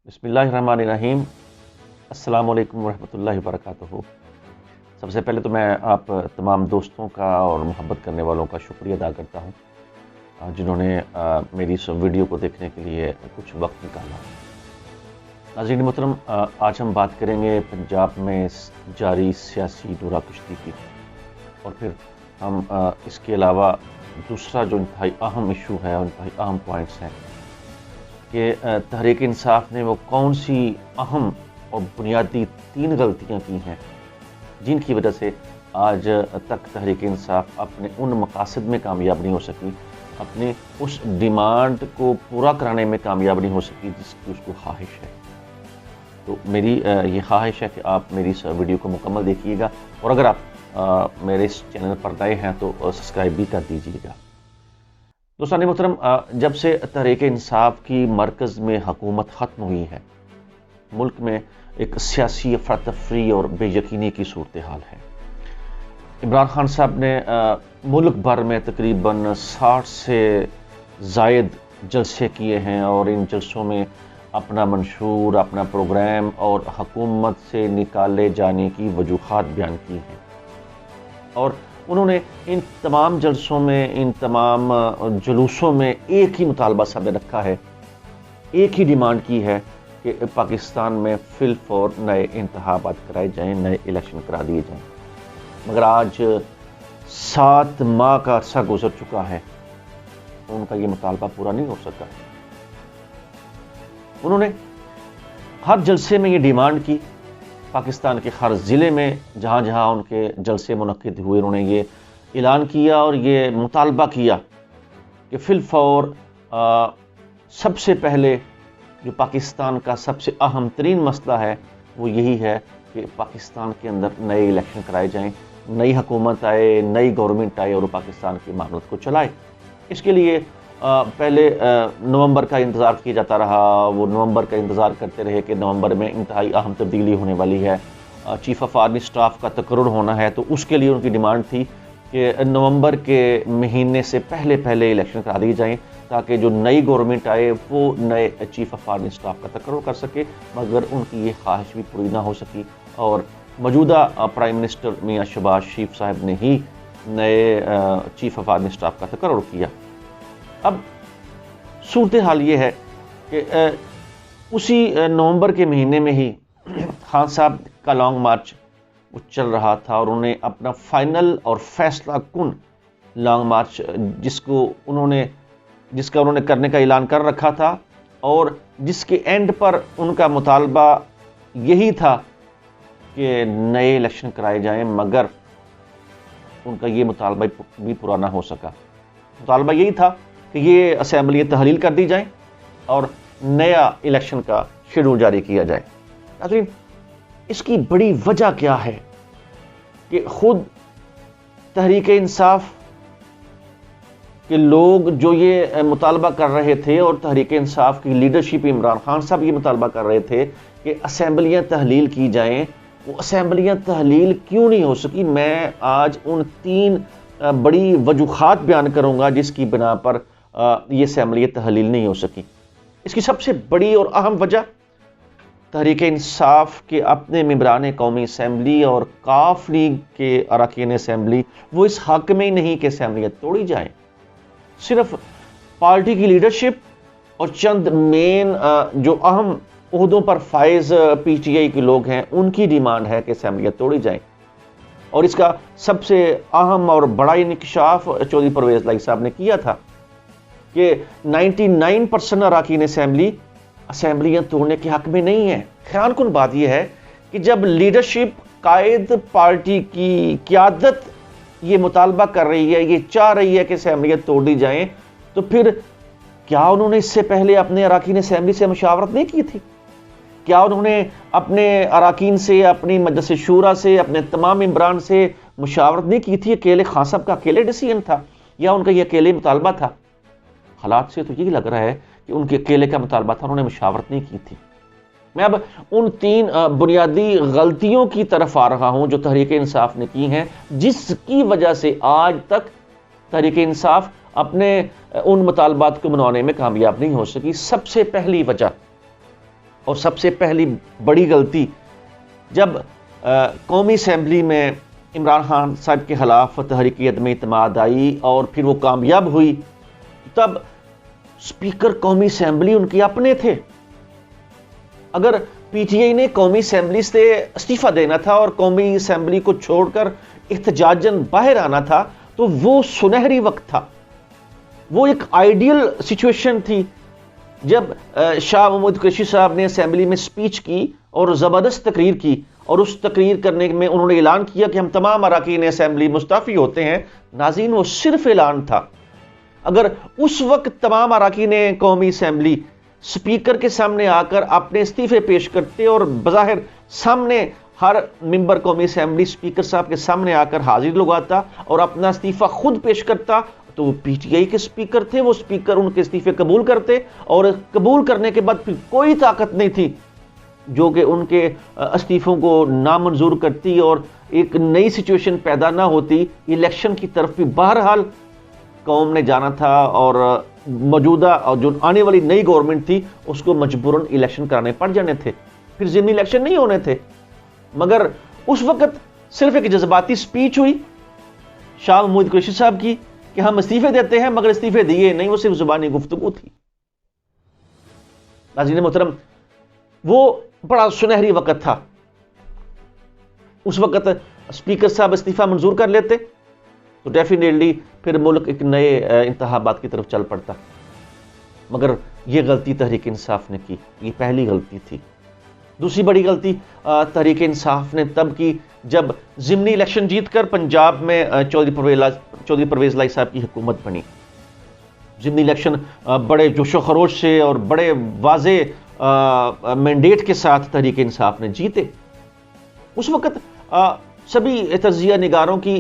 بسم اللہ الرحمن الرحیم۔ السلام علیکم ورحمۃ اللہ وبرکاتہ۔ سب سے پہلے تو میں آپ تمام دوستوں کا اور محبت کرنے والوں کا شکریہ ادا کرتا ہوں جنہوں نے میری اس ویڈیو کو دیکھنے کے لیے کچھ وقت نکالا۔ ناظرین محترم، آج ہم بات کریں گے پنجاب میں جاری سیاسی ڈورا کشتی کی، اور پھر ہم اس کے علاوہ دوسرا جو انتہائی اہم ایشو ہے، انتہائی اہم پوائنٹس ہیں کہ تحریک انصاف نے وہ کون سی اہم اور بنیادی 3 غلطیاں کی ہیں جن کی وجہ سے آج تک تحریک انصاف اپنے ان مقاصد میں کامیاب نہیں ہو سکی، اپنی اس ڈیمانڈ کو پورا کرانے میں کامیاب نہیں ہو سکی جس کی اس کو خواہش ہے۔ تو میری یہ خواہش ہے کہ آپ میری اس ویڈیو کو مکمل دیکھیے گا، اور اگر آپ میرے اس چینل پر نئے ہیں تو سبسکرائب بھی کر دیجیے گا۔ دوستان محترم، جب سے تحریک انصاف کی مرکز میں حکومت ختم ہوئی ہے، ملک میں ایک سیاسی افراتفری اور بے یقینی کی صورتحال ہے۔ عمران خان صاحب نے ملک بھر میں تقریباً 60 سے زائد جلسے کیے ہیں، اور ان جلسوں میں اپنا منشور، اپنا پروگرام اور حکومت سے نکالے جانے کی وجوہات بیان کی ہیں، اور انہوں نے ان تمام جلسوں میں، ان تمام جلوسوں میں ایک ہی مطالبہ سامنے رکھا ہے، ایک ہی ڈیمانڈ کی ہے کہ پاکستان میں فی الفور نئے انتخابات کرائے جائیں، نئے الیکشن کرا دیے جائیں۔ مگر آج 7 ماہ کا عرصہ گزر چکا ہے، ان کا یہ مطالبہ پورا نہیں ہو سکا۔ انہوں نے ہر جلسے میں یہ ڈیمانڈ کی، پاکستان کے ہر ضلع میں جہاں جہاں ان کے جلسے منعقد ہوئے، انہوں نے یہ اعلان کیا اور یہ مطالبہ کیا کہ فی الفور سب سے پہلے جو پاکستان کا سب سے اہم ترین مسئلہ ہے وہ یہی ہے کہ پاکستان کے اندر نئے الیکشن کرائے جائیں، نئی حکومت آئے، نئی گورنمنٹ آئے اور وہ پاکستان کی معاملات کو چلائے۔ اس کے لیے پہلے نومبر کا انتظار کیا جاتا رہا، وہ نومبر کا انتظار کرتے رہے کہ نومبر میں انتہائی اہم تبدیلی ہونے والی ہے، چیف آف آرمی سٹاف کا تقرر ہونا ہے، تو اس کے لیے ان کی ڈیمانڈ تھی کہ نومبر کے مہینے سے پہلے الیکشن کرا دی جائیں تاکہ جو نئی گورنمنٹ آئے وہ نئے چیف آف آرمی سٹاف کا تقرر کر سکے، مگر ان کی یہ خواہش بھی پوری نہ ہو سکی، اور موجودہ پرائم منسٹر میاں شہباز شریف صاحب نے ہی نئے چیف آف آرمی سٹاف کا تقرر کیا۔ اب صورتحال یہ ہے کہ اسی نومبر کے مہینے میں ہی خان صاحب کا لانگ مارچ وہ چل رہا تھا، اور انہوں نے اپنا فائنل اور فیصلہ کن لانگ مارچ جس کا انہوں نے کرنے کا اعلان کر رکھا تھا، اور جس کے اینڈ پر ان کا مطالبہ یہی تھا کہ نئے الیکشن کرائے جائیں، مگر ان کا یہ مطالبہ بھی پورا نہ ہو سکا۔ مطالبہ یہی تھا کہ یہ اسمبلی تحلیل کر دی جائیں اور نیا الیکشن کا شیڈول جاری کیا جائے۔ ناظرین، اس کی بڑی وجہ کیا ہے کہ خود تحریک انصاف کے لوگ جو یہ مطالبہ کر رہے تھے، اور تحریک انصاف کی لیڈرشپ عمران خان صاحب یہ مطالبہ کر رہے تھے کہ اسمبلیاں تحلیل کی جائیں، وہ اسمبلیاں تحلیل کیوں نہیں ہو سکی؟ میں آج ان 3 بڑی وجوہات بیان کروں گا جس کی بنا پر یہ اسمبلی تحلیل نہیں ہو سکی۔ اس کی سب سے بڑی اور اہم وجہ تحریک انصاف کے اپنے ممبران قومی اسمبلی اور کاف لیگ کے اراکین اسمبلی وہ اس حق میں ہی نہیں کہ اسمبلیاں توڑی جائیں۔ صرف پارٹی کی لیڈرشپ اور چند مین جو اہم عہدوں پر فائز پی ٹی آئی کے لوگ ہیں، ان کی ڈیمانڈ ہے کہ اسمبلیاں توڑی جائیں، اور اس کا سب سے اہم اور بڑا انکشاف چودھری پرویز لائی صاحب نے کیا تھا کہ 99% اراکین اسمبلیاں توڑنے کے حق میں نہیں ہیں۔ حیران کن بات یہ ہے کہ جب لیڈرشپ، قائد پارٹی کی قیادت یہ مطالبہ کر رہی ہے، یہ چاہ رہی ہے کہ اسمبلیاں توڑ دی جائیں، تو پھر کیا انہوں نے اس سے پہلے اپنے اراکین اسمبلی سے مشاورت نہیں کی تھی؟ کیا انہوں نے اپنے اراکین سے، اپنی مجلس شورا سے، اپنے تمام ممبران سے مشاورت نہیں کی تھی؟ اکیلے خان صاحب کا اکیلے ڈیسیژن تھا، یا ان کا یہ اکیلے مطالبہ تھا؟ حالات سے تو یہی لگ رہا ہے کہ ان کے اکیلے کا مطالبہ تھا، انہوں نے مشاورت نہیں کی تھی۔ میں اب ان 3 بنیادی غلطیوں کی طرف آ رہا ہوں جو تحریک انصاف نے کی ہیں، جس کی وجہ سے آج تک تحریک انصاف اپنے ان مطالبات کو منوانے میں کامیاب نہیں ہو سکی۔ سب سے پہلی وجہ اور سب سے پہلی بڑی غلطی جب قومی اسمبلی میں عمران خان صاحب کے خلاف تحریک عدم اعتماد آئی اور پھر وہ کامیاب ہوئی، تب اسپیکر قومی اسمبلی ان کے اپنے تھے۔ اگر پی ٹی آئی نے قومی اسمبلی سے استعفیٰ دینا تھا اور قومی اسمبلی کو چھوڑ کر احتجاجاً باہر آنا تھا تو وہ سنہری وقت تھا، وہ ایک آئیڈیل سچویشن تھی جب شاہ محمود قریشی صاحب نے اسمبلی میں سپیچ کی اور زبردست تقریر کی، اور اس تقریر کرنے میں انہوں نے اعلان کیا کہ ہم تمام اراکین اسمبلی مستعفی ہوتے ہیں۔ ناظرین، وہ صرف اعلان تھا۔ اگر اس وقت تمام اراکین قومی اسمبلی سپیکر کے سامنے آ کر اپنے استعفے پیش کرتے اور بظاہر سامنے ہر ممبر قومی اسمبلی سپیکر صاحب کے سامنے آ کر حاضر لگاتا اور اپنا استعفیٰ خود پیش کرتا، تو وہ پی ٹی آئی کے سپیکر تھے، وہ سپیکر ان کے استعفے قبول کرتے، اور قبول کرنے کے بعد پھر کوئی طاقت نہیں تھی جو کہ ان کے استعفوں کو نامنظور کرتی اور ایک نئی سچویشن پیدا نہ ہوتی۔ الیکشن کی طرف بھی بہرحال قوم نے جانا تھا، اور موجودہ اور جو آنے والی نئی گورنمنٹ تھی اس کو مجبوراً الیکشن کرانے پڑ جانے تھے، پھر ضمنی الیکشن نہیں ہونے تھے۔ مگر اس وقت صرف ایک جذباتی سپیچ ہوئی شاہ محمود قریشی صاحب کی کہ ہم استعفے دیتے ہیں، مگر استعفے دیے نہیں، وہ صرف زبانی گفتگو تھی۔ ناظرین محترم، وہ بڑا سنہری وقت تھا۔ اس وقت اسپیکر صاحب استعفیٰ منظور کر لیتے تو ڈیفینیٹلی پھر ملک ایک نئے انتخابات کی طرف چل پڑتا، مگر یہ غلطی تحریک انصاف نے کی، یہ پہلی غلطی تھی۔ دوسری بڑی غلطی تحریک انصاف نے تب کی جب ضمنی الیکشن جیت کر پنجاب میں چودھری پرویز الہی صاحب کی حکومت بنی۔ ضمنی الیکشن بڑے جوش و خروش سے اور بڑے واضح مینڈیٹ کے ساتھ تحریک انصاف نے جیتے۔ اس وقت سبھی تجزیہ نگاروں کی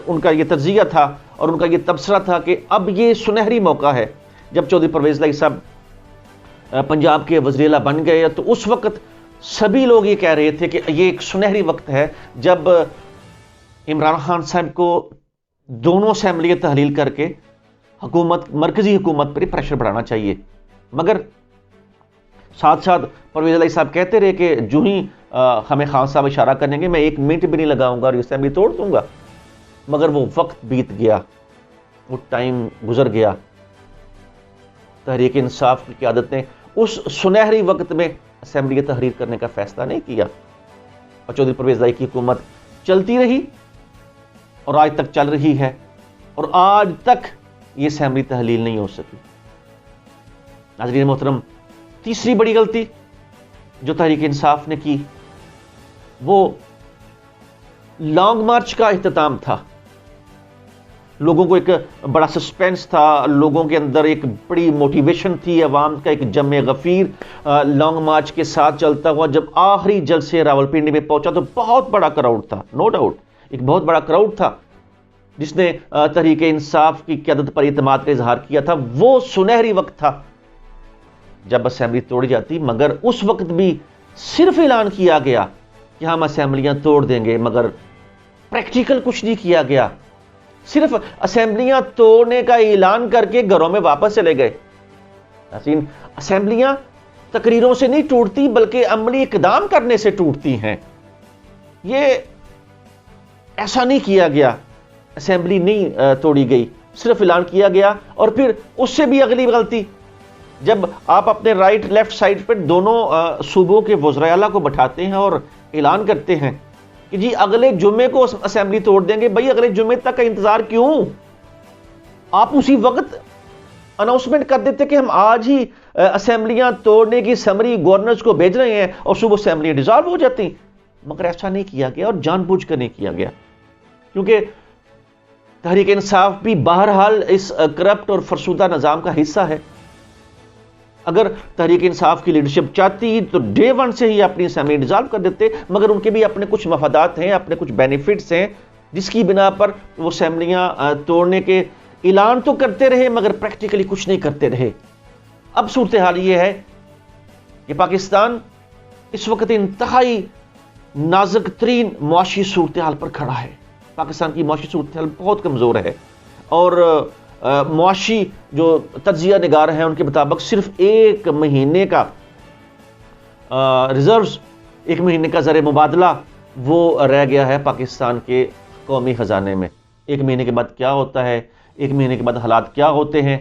ان کا یہ تجزیہ تھا اور ان کا یہ تبصرہ تھا کہ اب یہ سنہری موقع ہے۔ جب چودھری پرویز الہی صاحب پنجاب کے وزیر اعلیٰ بن گئے تو اس وقت سبھی لوگ یہ کہہ رہے تھے کہ یہ ایک سنہری وقت ہے جب عمران خان صاحب کو دونوں اسمبلیاں تحلیل کر کے مرکزی حکومت پر پریشر بڑھانا چاہیے۔ مگر ساتھ ساتھ پرویز الہی صاحب کہتے رہے کہ جو ہی ہمیں خان صاحب اشارہ کریں گے میں 1 منٹ بھی نہیں لگاؤں گا اور اسمبلی توڑ دوں گا۔ مگر وہ وقت بیت گیا، وہ ٹائم گزر گیا۔ تحریک انصاف کی قیادت نے اس سنہری وقت میں اسمبلی تحریر کرنے کا فیصلہ نہیں کیا، اور چودھری پرویز الہی کی حکومت چلتی رہی اور آج تک چل رہی ہے، اور آج تک یہ اسمبلی تحلیل نہیں ہو سکی۔ ناظرین محترم، تیسری بڑی غلطی جو تحریک انصاف نے کی وہ لانگ مارچ کا اختتام تھا۔ لوگوں کو ایک بڑا سسپینس تھا، لوگوں کے اندر ایک بڑی موٹیویشن تھی، عوام کا ایک جمع غفیر لانگ مارچ کے ساتھ چلتا ہوا جب آخری جلسے راولپنڈی میں پہنچا تو بہت بڑا کراؤڈ تھا، نو ڈاؤٹ ایک بہت بڑا کراؤڈ تھا جس نے تحریک انصاف کی قیادت پر اعتماد کا اظہار کیا تھا۔ وہ سنہری وقت تھا جب اسمبلی توڑی جاتی، مگر اس وقت بھی صرف اعلان کیا گیا کہ ہم اسمبلیاں توڑ دیں گے، مگر پریکٹیکل کچھ نہیں کیا گیا۔ صرف اسمبلیاں توڑنے کا اعلان کر کے گھروں میں واپس چلے گئے۔ اسمبلیاں تقریروں سے نہیں ٹوٹتی بلکہ عملی اقدام کرنے سے ٹوٹتی ہیں۔ یہ ایسا نہیں کیا گیا، اسمبلی نہیں توڑی گئی، صرف اعلان کیا گیا۔ اور پھر اس سے بھی اگلی غلطی، جب آپ اپنے رائٹ لیفٹ سائڈ پر دونوں صوبوں کے وزراء اعلیٰ کو بٹھاتے ہیں اور اعلان کرتے ہیں کہ جی اگلے جمعے کو اسمبلی توڑ دیں گے، بھائی اگلے جمعے تک کا انتظار کیوں؟ آپ اسی وقت اناؤنسمنٹ کر دیتے کہ ہم آج ہی اسمبلیاں توڑنے کی سمری گورنرز کو بھیج رہے ہیں اور صبح اسمبلیاں ڈیزالو ہو جاتی، مگر ایسا نہیں کیا گیا اور جان بوجھ کر نہیں کیا گیا، کیونکہ تحریک انصاف بھی بہرحال اس کرپٹ اور فرسودہ نظام کا حصہ ہے۔ اگر تحریک انصاف کی لیڈرشپ چاہتی تو ڈے 1 سے ہی اپنی اسمبلی ڈیزالو کر دیتے، مگر ان کے بھی اپنے کچھ مفادات ہیں، اپنے کچھ بینیفٹس ہیں، جس کی بنا پر وہ اسمبلیاں توڑنے کے اعلان تو کرتے رہے مگر پریکٹیکلی کچھ نہیں کرتے رہے۔ اب صورتحال یہ ہے کہ پاکستان اس وقت انتہائی نازک ترین معاشی صورتحال پر کھڑا ہے۔ پاکستان کی معاشی صورتحال بہت کمزور ہے، اور معاشی جو تجزیہ نگار ہیں ان کے مطابق صرف 1 مہینے کا ریزروز 1 مہینے کا زر مبادلہ وہ رہ گیا ہے پاکستان کے قومی خزانے میں. 1 مہینے کے بعد کیا ہوتا ہے, 1 مہینے کے بعد حالات کیا ہوتے ہیں,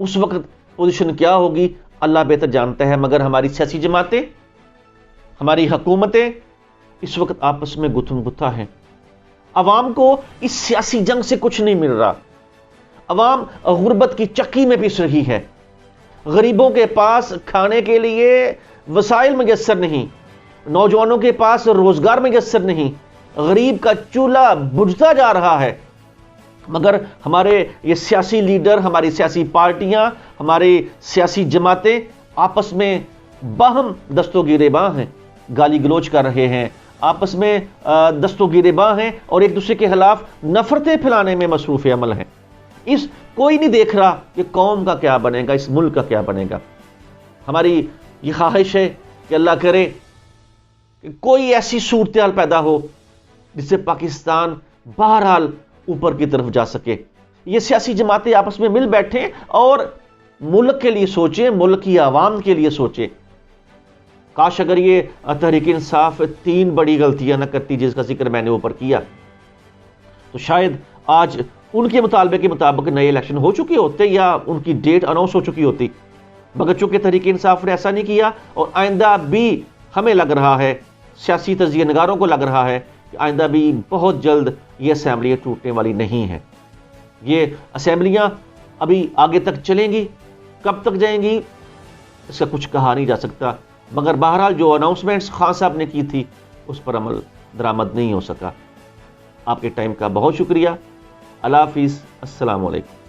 اس وقت پوزیشن کیا ہوگی, اللہ بہتر جانتا ہے. مگر ہماری سیاسی جماعتیں, ہماری حکومتیں اس وقت آپس میں گتھم گتھا ہیں. عوام کو اس سیاسی جنگ سے کچھ نہیں مل رہا. عوام غربت کی چکی میں پیس رہی ہے. غریبوں کے پاس کھانے کے لیے وسائل میسر نہیں, نوجوانوں کے پاس روزگار میسر نہیں. غریب کا چولہا بجھتا جا رہا ہے. مگر ہمارے یہ سیاسی لیڈر, ہماری سیاسی پارٹیاں, ہماری سیاسی جماعتیں آپس میں باہم دست و گریباں ہیں, گالی گلوچ کر رہے ہیں, آپس میں دست و گریباں ہیں اور ایک دوسرے کے خلاف نفرتیں پھیلانے میں مصروف عمل ہیں. کوئی نہیں دیکھ رہا کہ قوم کا کیا بنے گا, اس ملک کا کیا بنے گا. ہماری یہ خواہش ہے کہ اللہ کرے کہ کوئی ایسی صورتحال پیدا ہو جس سے پاکستان بہرحال اوپر کی طرف جا سکے. یہ سیاسی جماعتیں آپس میں مل بیٹھیں اور ملک کے لیے سوچیں, ملک کی عوام کے لیے سوچیں. کاش اگر یہ تحریک انصاف 3 بڑی غلطیاں نہ کرتی جس کا ذکر میں نے اوپر کیا, تو شاید آج ان کے مطالبے کے مطابق نئے الیکشن ہو چکے ہوتے یا ان کی ڈیٹ اناؤنس ہو چکی ہوتی. مگر چونکہ تحریک انصاف نے ایسا نہیں کیا, اور آئندہ بھی ہمیں لگ رہا ہے, سیاسی تجزیہ نگاروں کو لگ رہا ہے کہ آئندہ بھی بہت جلد یہ اسمبلیاں ٹوٹنے والی نہیں ہیں. یہ اسمبلیاں ابھی آگے تک چلیں گی, کب تک جائیں گی اس کا کچھ کہا نہیں جا سکتا. مگر بہرحال جو اناؤنسمنٹس خان صاحب نے کی تھی اس پر عمل درآمد نہیں ہو سکا. آپ کے ٹائم کا بہت شکریہ. اللہ حافظ. السلام علیکم.